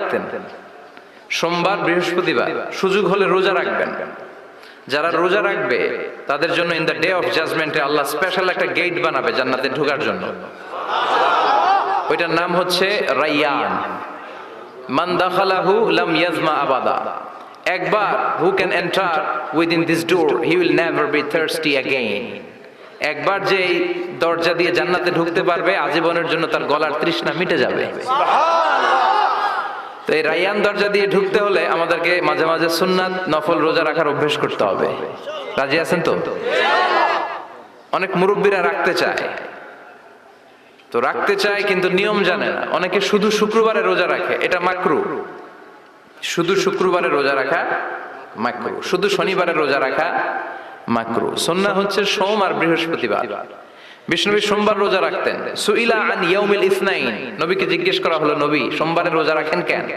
রাখতেন, সোমবার বৃহস্পতিবার সুযোগ হলে রোজা রাখবেন। যারা রোজা রাখবে তাদের জন্য ইন দ্য ডে অফ জাজমেন্টে আল্লাহ স্পেশাল একটা গেট বানাবে জান্নাতে ঢোকার জন্য। ওইটার নাম হচ্ছে রাইয়ান। মান দাখালাহু লাম ইয়াজমা আবাদা। একবার who can enter within this door he will never be thirsty again. একবার যে দরজা দিয়ে জান্নাতে ঢুকতে পারবে আজীবনের জন্য তার গলার তৃষ্ণা মিটে যাবে। তো এই রাইয়ান দরজা দিয়ে ঢুকতে হলে আমাদেরকে মাঝে মাঝে সুন্নাত নফল রোজা রাখার অভ্যেস করতে হবে। রাজি আছেন তো? অনেক মুরব্বীরা রাখতে চায়, তো রাখতে চায় কিন্তু নিয়ম জানে না। অনেকে শুধু শুক্রবারে রোজা রাখে, এটা মাকরু। শুধু শুক্রবারে রোজা রাখা মাকরু, শুধু শনিবারে রোজা রাখা মাকরু। সুন্নাহ হচ্ছে সোম আর বৃহস্পতিবার। বিষ্ণুনবী সোমবার রোজা রাখতেন। সুইলা আন ইয়াউমিল ইসনাইন, নবীকে জিজ্ঞেস করা হলো, নবী সোমবারে রোজা রাখেন কেন?